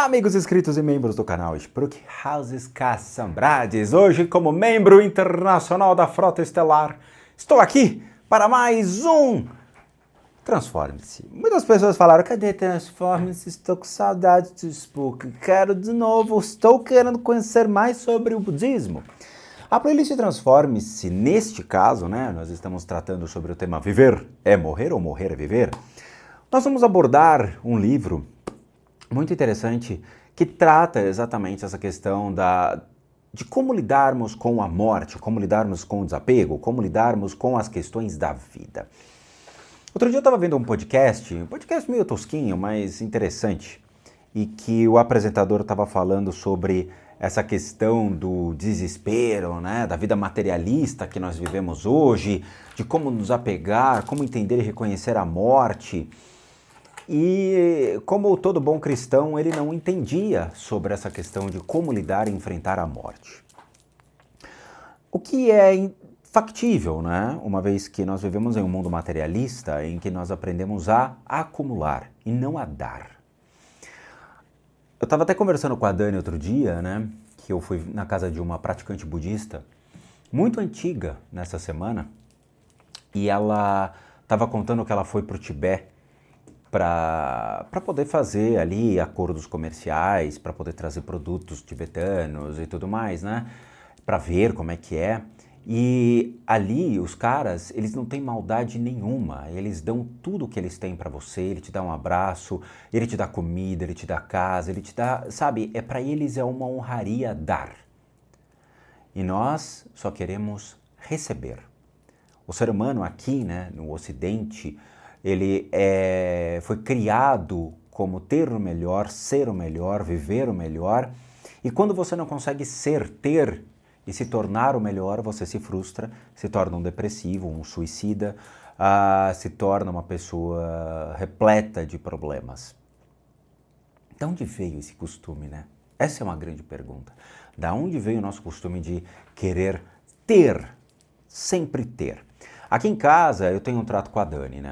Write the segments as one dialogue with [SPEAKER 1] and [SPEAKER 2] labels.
[SPEAKER 1] Amigos inscritos e membros do canal Spruck Houses Caçambrades, hoje como membro internacional da Frota Estelar, estou aqui para mais um Transforme-se. Muitas pessoas falaram, cadê Transforme-se? Estou com saudade do Spruck, quero de novo, estou querendo conhecer mais sobre o budismo. A playlist Transforme-se, neste caso, nós estamos tratando sobre o tema Viver é Morrer ou Morrer é Viver. Nós vamos abordar um livro muito interessante que trata exatamente essa questão de como lidarmos com a morte, como lidarmos com o desapego, como lidarmos com as questões da vida. Outro dia eu estava vendo um podcast meio tosquinho, mas interessante, e que o apresentador estava falando sobre essa questão do desespero, da vida materialista que nós vivemos hoje, de como nos apegar, como entender e reconhecer a morte. E como todo bom cristão, ele não entendia sobre essa questão de como lidar e enfrentar a morte. O que é factível, uma vez que nós vivemos em um mundo materialista em que nós aprendemos a acumular e não a dar. Eu estava até conversando com a Dani outro dia, que eu fui na casa de uma praticante budista, muito antiga nessa semana, e ela estava contando que ela foi para o Tibete para poder fazer ali acordos comerciais, para poder trazer produtos tibetanos e tudo mais, para ver como é que é. E ali os caras, eles não têm maldade nenhuma, eles dão tudo o que eles têm para você, ele te dá um abraço, ele te dá comida, ele te dá casa, ele te dá, para eles é uma honraria dar. E nós só queremos receber. O ser humano aqui, no Ocidente, ele foi criado como ter o melhor, ser o melhor, viver o melhor. E quando você não consegue ser, ter e se tornar o melhor, você se frustra, se torna um depressivo, um suicida, se torna uma pessoa repleta de problemas. De onde veio esse costume, Essa é uma grande pergunta. Da onde veio o nosso costume de querer ter, sempre ter? Aqui em casa eu tenho um trato com a Dani,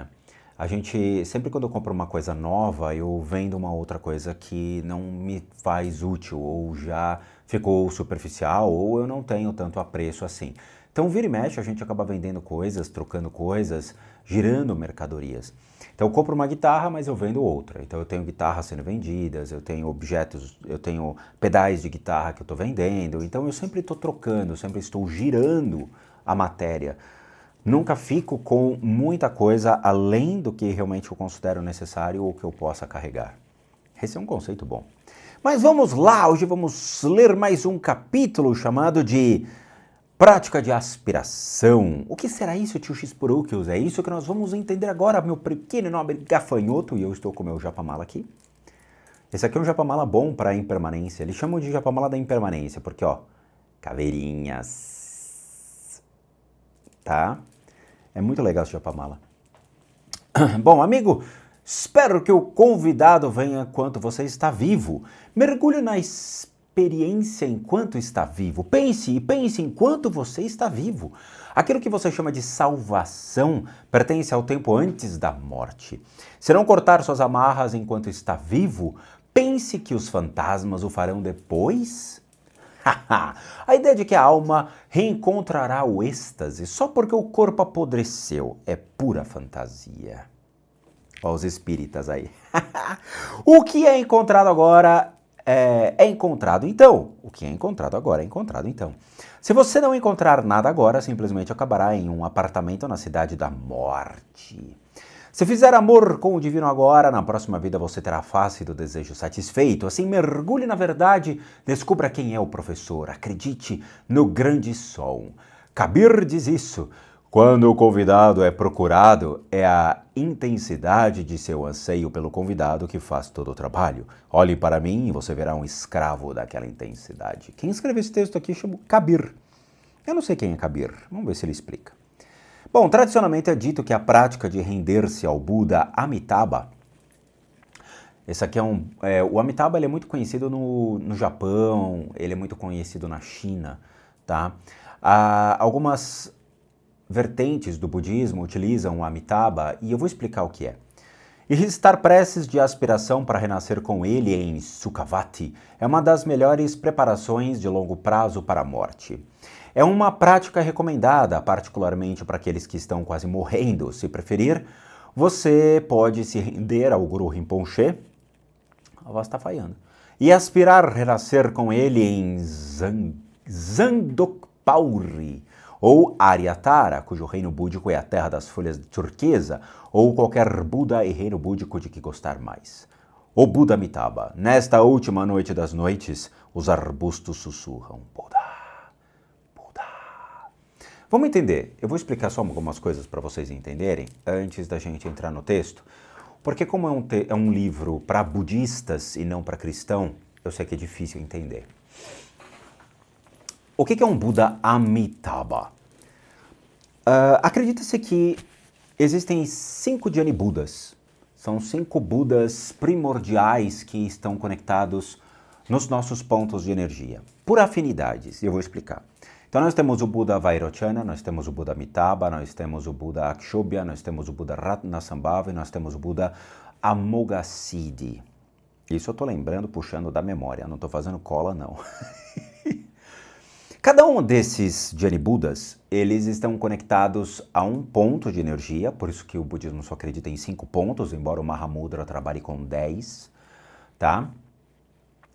[SPEAKER 1] A gente, sempre quando eu compro uma coisa nova, eu vendo uma outra coisa que não me faz útil, ou já ficou superficial, ou eu não tenho tanto apreço assim. Então, vira e mexe, a gente acaba vendendo coisas, trocando coisas, girando mercadorias. Então, eu compro uma guitarra, mas eu vendo outra. Então, eu tenho guitarras sendo vendidas, eu tenho objetos, eu tenho pedais de guitarra que eu estou vendendo. Então, eu sempre estou trocando, sempre estou girando a matéria. Nunca fico com muita coisa além do que realmente eu considero necessário ou que eu possa carregar. Esse é um conceito bom. Mas vamos lá, hoje vamos ler mais um capítulo chamado de Prática de Aspiração. O que será isso, tio Xpurukius? É isso que nós vamos entender agora, meu pequeno e nobre gafanhoto, e eu estou com o meu japamala aqui. Esse aqui é um japamala bom para impermanência. Eles chamam de japamala da impermanência, porque, caveirinhas, tá? É muito legal esse japamala. Bom, amigo, espero que o convidado venha enquanto você está vivo. Mergulhe na experiência enquanto está vivo. Pense enquanto você está vivo. Aquilo que você chama de salvação pertence ao tempo antes da morte. Se não cortar suas amarras enquanto está vivo, pense que os fantasmas o farão depois. A ideia de que a alma reencontrará o êxtase só porque o corpo apodreceu é pura fantasia. Olha os espíritas aí. O que é encontrado agora é encontrado então. O que é encontrado agora é encontrado então. Se você não encontrar nada agora, simplesmente acabará em um apartamento na cidade da morte. Se fizer amor com o divino agora, na próxima vida você terá a face do desejo satisfeito. Assim, mergulhe na verdade, descubra quem é o professor. Acredite no grande sol. Kabir diz isso. Quando o convidado é procurado, é a intensidade de seu anseio pelo convidado que faz todo o trabalho. Olhe para mim e você verá um escravo daquela intensidade. Quem escreveu esse texto aqui chama Kabir. Eu não sei quem é Kabir. Vamos ver se ele explica. Bom, tradicionalmente é dito que a prática de render-se ao Buda Amitabha, esse aqui o Amitabha ele é muito conhecido no Japão, ele é muito conhecido na China, tá? Algumas vertentes do budismo utilizam o Amitabha e eu vou explicar o que é. E estar prestes de aspiração para renascer com ele em Sukhavati é uma das melhores preparações de longo prazo para a morte. É uma prática recomendada, particularmente para aqueles que estão quase morrendo. Se preferir, você pode se render ao Guru Rinpoche, a voz está falhando, e aspirar a renascer com ele em Zandokpauri, ou Aryatara, cujo reino búdico é a terra das folhas de turquesa, ou qualquer Buda e reino búdico de que gostar mais. O Buda Amitabha, nesta última noite das noites, os arbustos sussurram, Buda, Buda. Vamos entender, eu vou explicar só algumas coisas para vocês entenderem, antes da gente entrar no texto, porque como é um livro para budistas e não para cristão, eu sei que é difícil entender. O que é um Buda Amitabha? Acredita-se que existem 5 Dhyani Budas. São 5 Budas primordiais que estão conectados nos nossos pontos de energia, por afinidades, e eu vou explicar. Então nós temos o Buda Vairochana, nós temos o Buda Amitabha, nós temos o Buda Akshobhya, nós temos o Buda Ratnasambhava e nós temos o Buda Amoghasiddhi. Isso eu estou lembrando, puxando da memória, não estou fazendo cola não. Cada um desses Dhyani Budas, eles estão conectados a um ponto de energia, por isso que o budismo só acredita em 5 pontos, embora o Mahamudra trabalhe com 10, tá?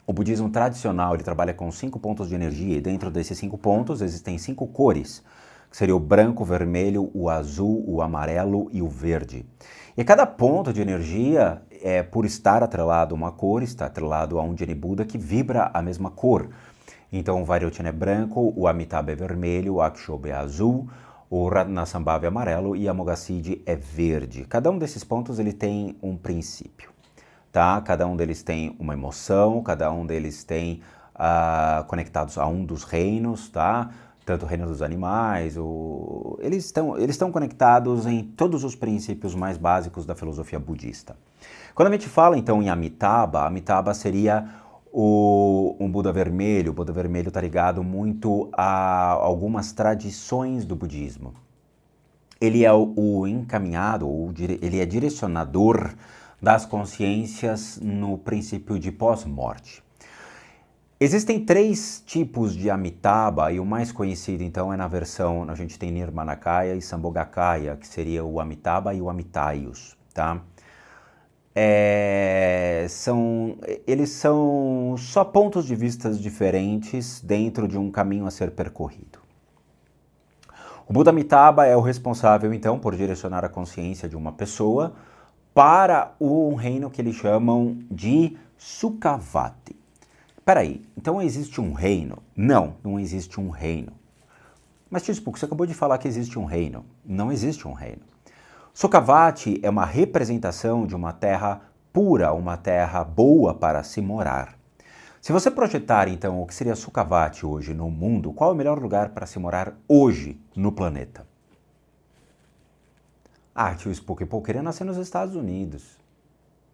[SPEAKER 1] O budismo tradicional, ele trabalha com 5 pontos de energia, e dentro desses 5 pontos existem 5 cores, que seria o branco, o vermelho, o azul, o amarelo e o verde. E cada ponto de energia, por estar atrelado a uma cor, está atrelado a um Dhyani Buda que vibra a mesma cor. Então o Vairochana é branco, o Amitabha é vermelho, o Akshobhya é azul, o Ratnasambhava é amarelo e a Amoghasiddhi é verde. Cada um desses pontos ele tem um princípio, tá? Cada um deles tem uma emoção, cada um deles tem conectados a um dos reinos, tá? Tanto o reino dos animais, eles estão conectados em todos os princípios mais básicos da filosofia budista. Quando a gente fala então em Amitabha, Amitabha seria um Buda vermelho. O Buda vermelho está ligado muito a algumas tradições do budismo. Ele é o encaminhado, ele é direcionador das consciências no princípio de pós-morte. Existem 3 tipos de Amitabha, e o mais conhecido então é na versão, a gente tem Nirmanakaya e Sambhogakaya, que seria o Amitabha e o Amitayus, tá? Eles são só pontos de vista diferentes dentro de um caminho a ser percorrido. O Buda Amitabha é o responsável, então, por direcionar a consciência de uma pessoa para um reino que eles chamam de Sukhavati. Peraí, então existe um reino? Não, não existe um reino. Mas, tipo, você acabou de falar que existe um reino. Não existe um reino. Sukhavati é uma representação de uma terra pura, uma terra boa para se morar. Se você projetar, então, o que seria Sukhavati hoje no mundo, qual é o melhor lugar para se morar hoje no planeta? Ah, tio Spook, eu queria nascer nos Estados Unidos.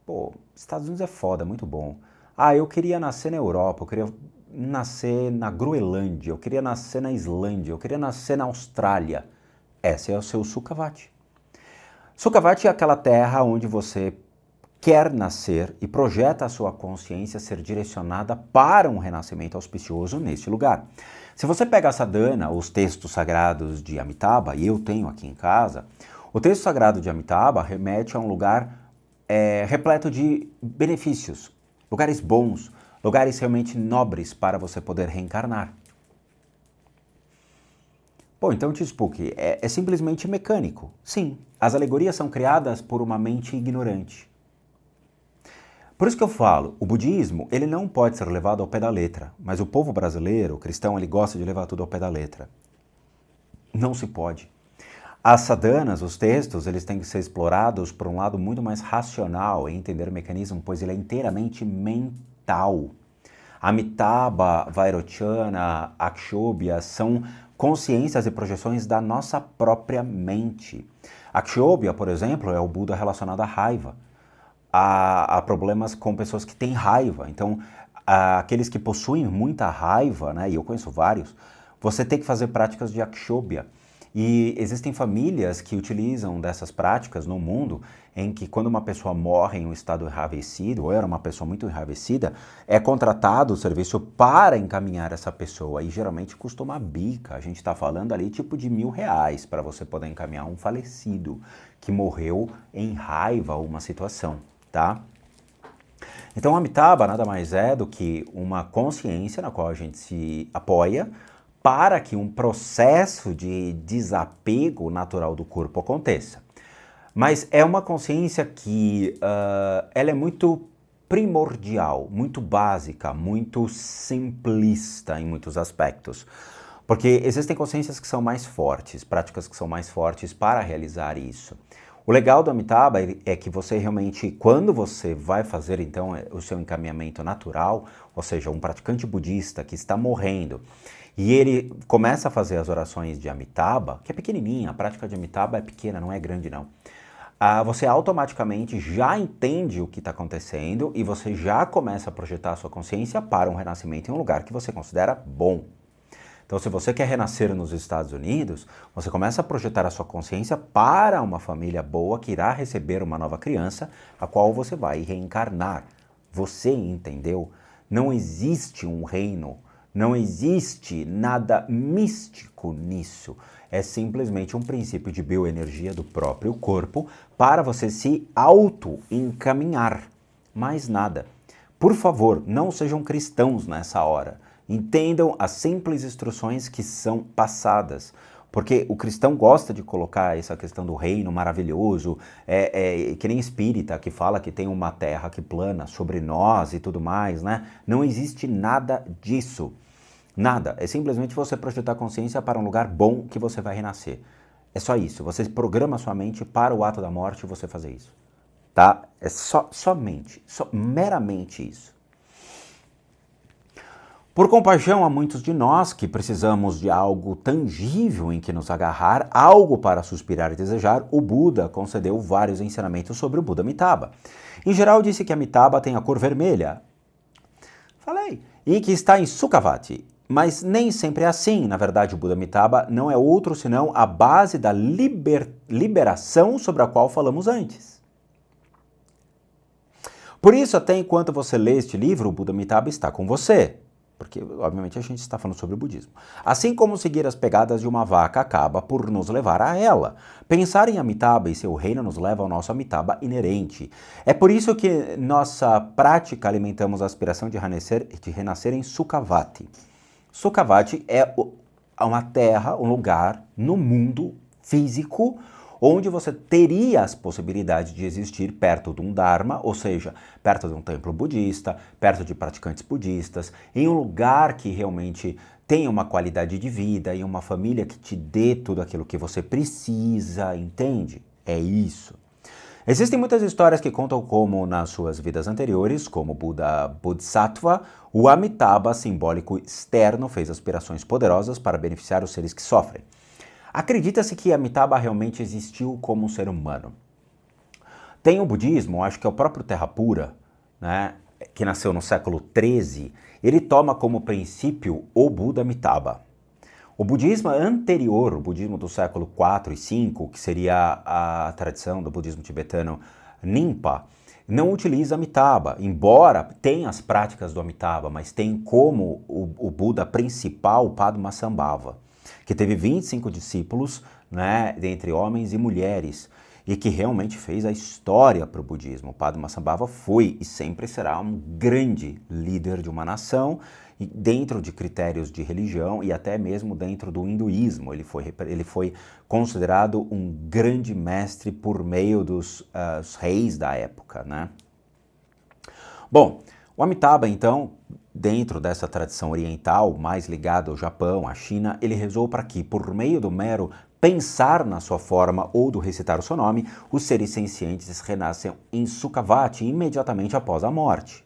[SPEAKER 1] Pô, Estados Unidos é foda, muito bom. Ah, eu queria nascer na Europa, eu queria nascer na Groenlândia, eu queria nascer na Islândia, eu queria nascer na Austrália. Esse é o seu Sukhavati. Sukhavati é aquela terra onde você quer nascer e projeta a sua consciência ser direcionada para um renascimento auspicioso neste lugar. Se você pega a sadhana, os textos sagrados de Amitabha, e eu tenho aqui em casa, o texto sagrado de Amitabha remete a um lugar repleto de benefícios, lugares bons, lugares realmente nobres para você poder reencarnar. Pô, então te explique, é simplesmente mecânico. Sim, as alegorias são criadas por uma mente ignorante. Por isso que eu falo, o budismo, ele não pode ser levado ao pé da letra, mas o povo brasileiro, o cristão, ele gosta de levar tudo ao pé da letra. Não se pode. As sadhanas, os textos, eles têm que ser explorados por um lado muito mais racional em entender o mecanismo, pois ele é inteiramente mental. Amitabha, Vairochana, Akshobhya são consciências e projeções da nossa própria mente. Akshobhya, por exemplo, é o Buda relacionado à raiva. Há problemas com pessoas que têm raiva. Então, aqueles que possuem muita raiva, né, e eu conheço vários, você tem que fazer práticas de Akshobhya. E existem famílias que utilizam dessas práticas no mundo em que quando uma pessoa morre em um estado enraivecido, ou era uma pessoa muito enraivecida, é contratado o serviço para encaminhar essa pessoa. E geralmente custa uma bica. A gente está falando ali tipo de R$ 1.000 para você poder encaminhar um falecido que morreu em raiva a uma situação, tá? Então, o Amitabha nada mais é do que uma consciência na qual a gente se apoia para que um processo de desapego natural do corpo aconteça. Mas é uma consciência que ela é muito primordial, muito básica, muito simplista em muitos aspectos. Porque existem consciências que são mais fortes, práticas que são mais fortes para realizar isso. O legal do Amitabha é que você realmente, quando você vai fazer então o seu encaminhamento natural, ou seja, um praticante budista que está morrendo, e ele começa a fazer as orações de Amitabha, que é pequenininha, a prática de Amitabha é pequena, não é grande não. Você automaticamente já entende o que está acontecendo e você já começa a projetar a sua consciência para um renascimento em um lugar que você considera bom. Então, se você quer renascer nos Estados Unidos, você começa a projetar a sua consciência para uma família boa que irá receber uma nova criança, a qual você vai reencarnar. Você entendeu? Não existe um reino, não existe nada místico nisso. É simplesmente um princípio de bioenergia do próprio corpo para você se auto-encaminhar. Mais nada. Por favor, não sejam cristãos nessa hora. Entendam as simples instruções que são passadas, porque o cristão gosta de colocar essa questão do reino maravilhoso, que nem espírita que fala que tem uma terra que plana sobre nós e tudo mais, né? Não existe nada disso, nada, é simplesmente você projetar a consciência para um lugar bom que você vai renascer. É só isso, você programa sua mente para o ato da morte e você fazer isso, tá? É meramente isso. Por compaixão a muitos de nós que precisamos de algo tangível em que nos agarrar, algo para suspirar e desejar, o Buda concedeu vários ensinamentos sobre o Buda Amitabha. Em geral, disse que Amitabha tem a cor vermelha. Falei. E que está em Sukhavati. Mas nem sempre é assim. Na verdade, o Buda Amitabha não é outro senão a base da liberação sobre a qual falamos antes. Por isso, até enquanto você lê este livro, o Buda Amitabha está com você. Porque, obviamente, a gente está falando sobre o budismo. Assim como seguir as pegadas de uma vaca acaba por nos levar a ela. Pensar em Amitabha e seu reino nos leva ao nosso Amitabha inerente. É por isso que nossa prática alimentamos a aspiração de renascer em Sukhavati. Sukhavati é uma terra, um lugar no mundo físico onde você teria as possibilidades de existir perto de um Dharma, ou seja, perto de um templo budista, perto de praticantes budistas, em um lugar que realmente tenha uma qualidade de vida, em uma família que te dê tudo aquilo que você precisa, entende? É isso. Existem muitas histórias que contam como, nas suas vidas anteriores, como Buda Bodhisattva, o Amitabha, simbólico externo, fez aspirações poderosas para beneficiar os seres que sofrem. Acredita-se que Amitabha realmente existiu como um ser humano. Tem o budismo, acho que é o próprio Terra Pura, né, que nasceu no século XIII, ele toma como princípio o Buda Amitabha. O budismo anterior, o budismo do século IV e V, que seria a tradição do budismo tibetano Nimpa, não utiliza Amitabha, embora tenha as práticas do Amitabha, mas tem como o Buda principal Padmasambhava, que teve 25 discípulos, né, dentre homens e mulheres, e que realmente fez a história para o budismo. Padmasambhava foi e sempre será um grande líder de uma nação, dentro de critérios de religião e até mesmo dentro do hinduísmo. Ele foi considerado um grande mestre por meio dos reis da época, né? Bom, o Amitabha, então, dentro dessa tradição oriental, mais ligada ao Japão, à China, ele rezou para que, por meio do mero pensar na sua forma ou do recitar o seu nome, os seres sencientes renascem em Sukhavati imediatamente após a morte.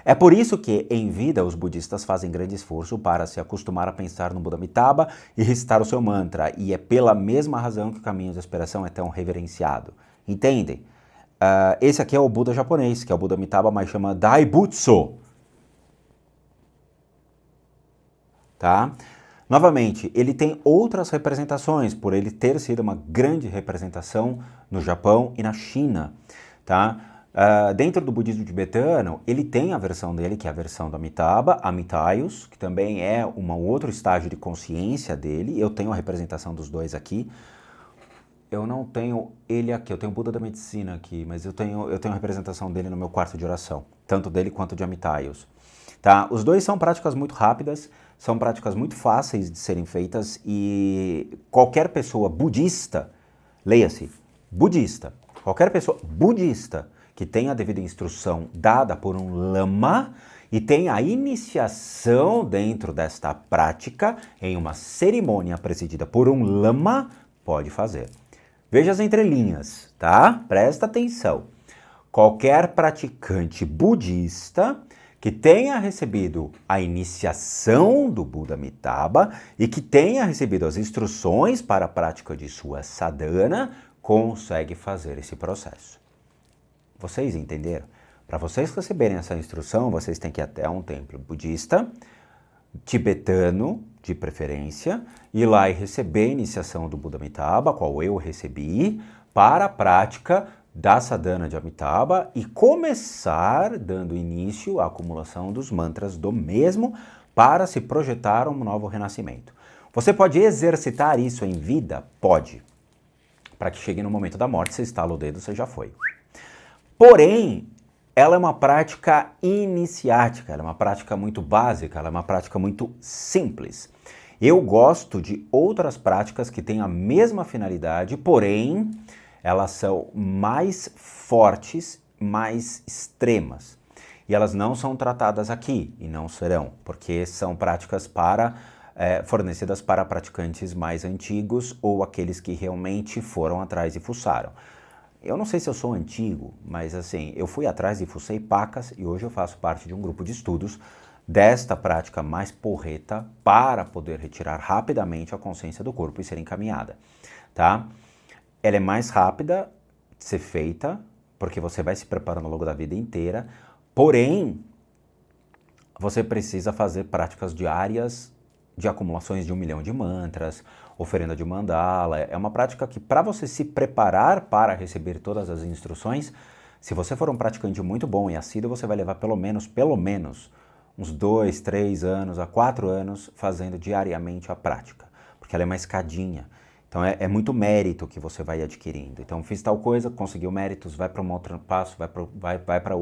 [SPEAKER 1] É por isso que, em vida, os budistas fazem grande esforço para se acostumar a pensar no Buda Amitabha e recitar o seu mantra, e é pela mesma razão que o caminho da aspiração é tão reverenciado. Entendem? Esse aqui é o Buda japonês, que é o Buda Amitabha, mas chama Daibutsu. Tá? Novamente, ele tem outras representações, por ele ter sido uma grande representação no Japão e na China, tá? Dentro do budismo tibetano, ele tem a versão dele, que é a versão do Amitabha, Amitayus, que também é um outro estágio de consciência dele. Eu tenho a representação dos dois aqui. Eu não tenho ele aqui, eu tenho o Buda da Medicina aqui, mas eu tenho a representação dele no meu quarto de oração, tanto dele quanto de Amitayus. Tá? Os dois são práticas muito rápidas, são práticas muito fáceis de serem feitas e qualquer pessoa budista, leia-se, budista, qualquer pessoa budista que tenha a devida instrução dada por um lama e tenha a iniciação dentro desta prática em uma cerimônia presidida por um lama, pode fazer. Veja as entrelinhas, tá? Presta atenção. Qualquer praticante budista que tenha recebido a iniciação do Buda Amitabha e que tenha recebido as instruções para a prática de sua sadhana, consegue fazer esse processo. Vocês entenderam? Para vocês receberem essa instrução, vocês têm que ir até um templo budista, tibetano, de preferência, ir lá e receber a iniciação do Buda Amitabha, qual eu recebi, para a prática da sadhana de Amitabha e começar dando início à acumulação dos mantras do mesmo para se projetar um novo renascimento. Você pode exercitar isso em vida? Pode. Para que chegue no momento da morte, você estala o dedo, você já foi. Porém, ela é uma prática iniciática, ela é uma prática muito básica, ela é uma prática muito simples. Eu gosto de outras práticas que têm a mesma finalidade, porém, elas são mais fortes, mais extremas. E elas não são tratadas aqui, e não serão, porque são práticas fornecidas para praticantes mais antigos ou aqueles que realmente foram atrás e fuçaram. Eu não sei se eu sou antigo, mas assim, eu fui atrás e fucei pacas e hoje eu faço parte de um grupo de estudos desta prática mais porreta para poder retirar rapidamente a consciência do corpo e ser encaminhada, tá? Ela é mais rápida de ser feita, porque você vai se preparando ao longo da vida inteira, porém, você precisa fazer práticas diárias de acumulações de 1 milhão de mantras, oferenda de mandala. É uma prática que, para você se preparar para receber todas as instruções, se você for um praticante muito bom e assíduo, você vai levar pelo menos uns 2, 3 anos a 4 anos fazendo diariamente a prática, porque ela é uma escadinha. Então é muito mérito que você vai adquirindo. Então fiz tal coisa, conseguiu méritos, vai para um outro passo, vai para outro, vai para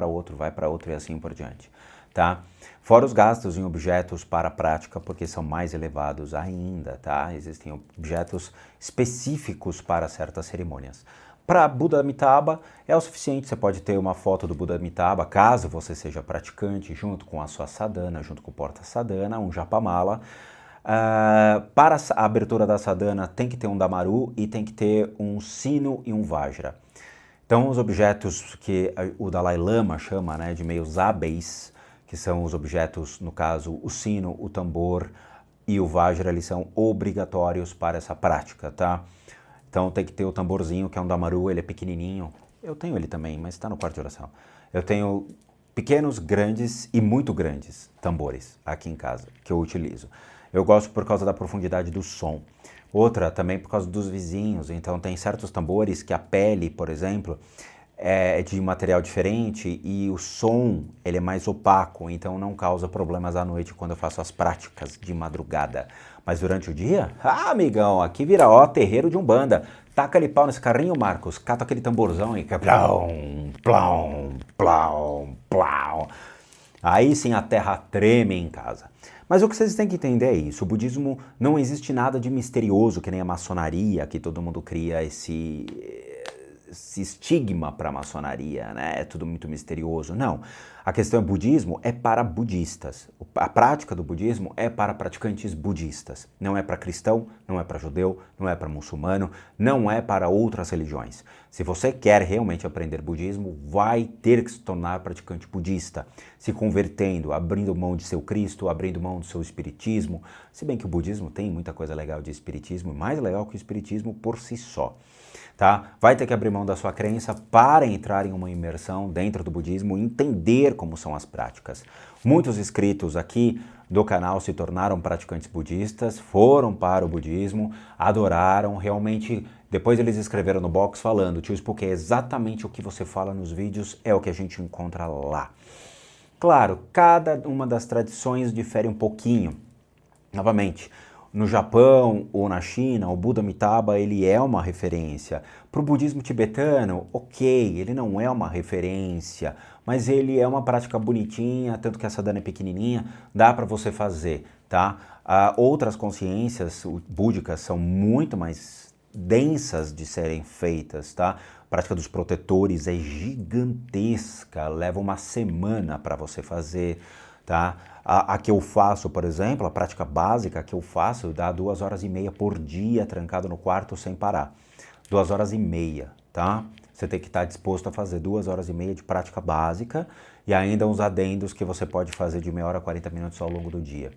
[SPEAKER 1] outro, vai para outro e assim por diante. Tá? Fora os gastos em objetos para a prática, porque são mais elevados ainda, tá? Existem objetos específicos para certas cerimônias. Para Buda Amitabha é o suficiente, você pode ter uma foto do Buda Amitabha, caso você seja praticante, junto com a sua sadhana, junto com o porta-sadhana, um japamala. Para a abertura da sadhana tem que ter um damaru e tem que ter um sino e um vajra. Então os objetos que o Dalai Lama chama, né, de meios hábeis, que são os objetos, no caso, o sino, o tambor e o vajra, eles são obrigatórios para essa prática, tá? Então tem que ter o tamborzinho, que é um damaru, ele é pequenininho. Eu tenho ele também, mas está no quarto de oração. Eu tenho pequenos, grandes e muito grandes tambores aqui em casa, que eu utilizo. Eu gosto por causa da profundidade do som. Outra também por causa dos vizinhos. Então tem certos tambores que a pele, por exemplo, é de material diferente e o som ele é mais opaco, então não causa problemas à noite quando eu faço as práticas de madrugada. Mas durante o dia, amigão, aqui vira terreiro de umbanda. Taca ali pau nesse carrinho, Marcos, cata aquele tamborzão e plão, plão, plão, plão. Aí sim a terra treme em casa. Mas o que vocês têm que entender é isso, o budismo não existe nada de misterioso que nem a maçonaria, que todo mundo cria esse estigma para a maçonaria, né? É tudo muito misterioso. Não. A questão é budismo é para budistas. A prática do budismo é para praticantes budistas. Não é para cristão, não é para judeu, não é para muçulmano, não é para outras religiões. Se você quer realmente aprender budismo, vai ter que se tornar praticante budista, se convertendo, abrindo mão de seu Cristo, abrindo mão do seu espiritismo. Se bem que o budismo tem muita coisa legal de espiritismo, mais legal que o espiritismo por si só. Tá? Vai ter que abrir mão da sua crença para entrar em uma imersão dentro do budismo e entender como são as práticas. Muitos escritos aqui do canal se tornaram praticantes budistas, foram para o budismo, adoraram, realmente, depois eles escreveram no box falando, tio Spook, é exatamente o que você fala nos vídeos, é o que a gente encontra lá. Claro, cada uma das tradições difere um pouquinho. Novamente, no Japão ou na China, o Buda Amitabha ele é uma referência. Para o budismo tibetano, ok, ele não é uma referência, mas ele é uma prática bonitinha, tanto que essa dana é pequenininha, dá para você fazer, tá? Outras consciências búdicas são muito mais densas de serem feitas, tá? A prática dos protetores é gigantesca, leva uma semana para você fazer, tá? A que eu faço, por exemplo, a prática básica que eu faço, dá 2h30 por dia trancado no quarto sem parar. 2h30, tá? Você tem que estar disposto a fazer 2h30 de prática básica e ainda uns adendos que você pode fazer de meia hora a 40 minutos ao longo do dia.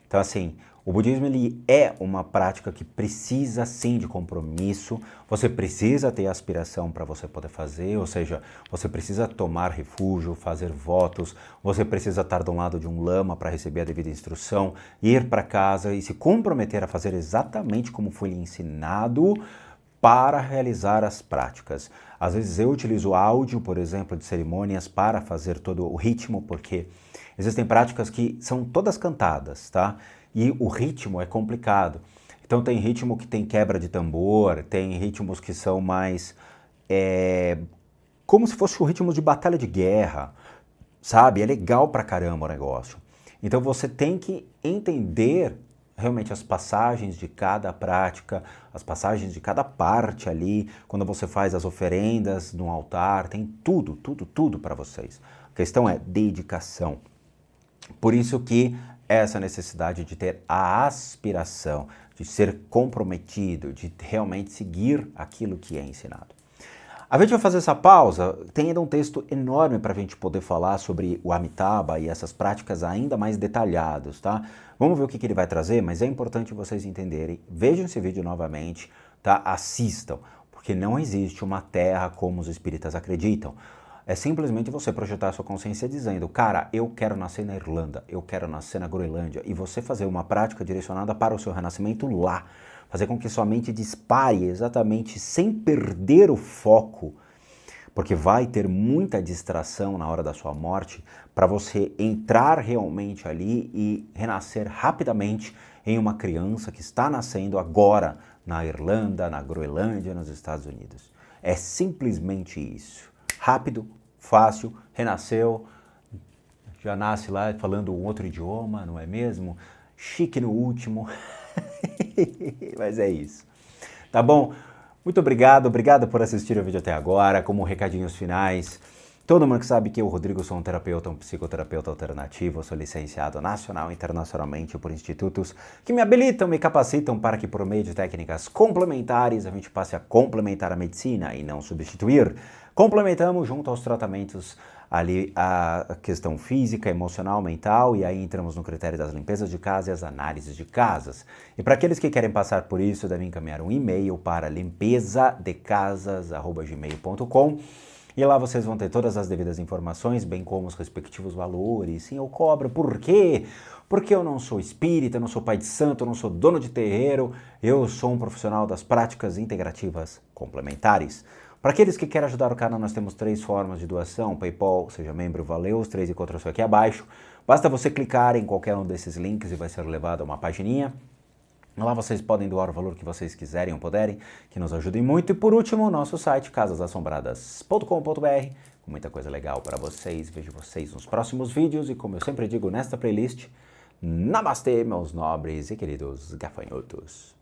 [SPEAKER 1] Então, assim, o budismo ele é uma prática que precisa sim de compromisso, você precisa ter aspiração para você poder fazer, ou seja, você precisa tomar refúgio, fazer votos, você precisa estar do lado de um lama para receber a devida instrução, ir para casa e se comprometer a fazer exatamente como foi lhe ensinado para realizar as práticas. Às vezes eu utilizo áudio, por exemplo, de cerimônias para fazer todo o ritmo, porque existem práticas que são todas cantadas, tá? E o ritmo é complicado. Então tem ritmo que tem quebra de tambor, tem ritmos que são mais como se fosse o ritmo de batalha de guerra, sabe? É legal pra caramba o negócio. Então você tem que entender realmente as passagens de cada prática, as passagens de cada parte ali, quando você faz as oferendas no altar, tem tudo para vocês. A questão é dedicação. Por isso que essa necessidade de ter a aspiração, de ser comprometido, de realmente seguir aquilo que é ensinado. A gente vai fazer essa pausa, tem ainda um texto enorme para a gente poder falar sobre o Amitabha e essas práticas ainda mais detalhados, tá? Vamos ver o que ele vai trazer, mas é importante vocês entenderem. Vejam esse vídeo novamente, tá? Assistam, porque não existe uma terra como os espíritas acreditam. É simplesmente você projetar a sua consciência dizendo, cara, eu quero nascer na Irlanda, eu quero nascer na Groenlândia, e você fazer uma prática direcionada para o seu renascimento lá. Fazer com que sua mente dispare exatamente sem perder o foco, porque vai ter muita distração na hora da sua morte, para você entrar realmente ali e renascer rapidamente em uma criança que está nascendo agora na Irlanda, na Groenlândia, nos Estados Unidos. É simplesmente isso. Rápido, fácil, renasceu, já nasce lá falando um outro idioma, não é mesmo? Chique no último. Mas é isso. Tá bom? Muito obrigado por assistir o vídeo até agora. Como recadinhos finais, todo mundo que sabe que eu, Rodrigo, sou um terapeuta, um psicoterapeuta alternativo, sou licenciado nacional e internacionalmente por institutos que me habilitam, me capacitam para que por meio de técnicas complementares a gente passe a complementar a medicina e não substituir. Complementamos junto aos tratamentos ali a questão física, emocional, mental, e aí entramos no critério das limpezas de casa e as análises de casas. E para aqueles que querem passar por isso, devem encaminhar um e-mail para limpezadecasas@gmail.com e lá vocês vão ter todas as devidas informações, bem como os respectivos valores. Sim, eu cobro. Por quê? Porque eu não sou espírita, eu não sou pai de santo, eu não sou dono de terreiro, eu sou um profissional das práticas integrativas complementares. Para aqueles que querem ajudar o canal, nós temos 3 formas de doação, PayPal, seja membro, valeu, os 3 encontram-se aqui abaixo. Basta você clicar em qualquer um desses links e vai ser levado a uma pagininha. Lá vocês podem doar o valor que vocês quiserem ou puderem, que nos ajudem muito. E por último, o nosso site, casasassombradas.com.br, com muita coisa legal para vocês. Vejo vocês nos próximos vídeos e, como eu sempre digo nesta playlist, Namastê, meus nobres e queridos gafanhotos.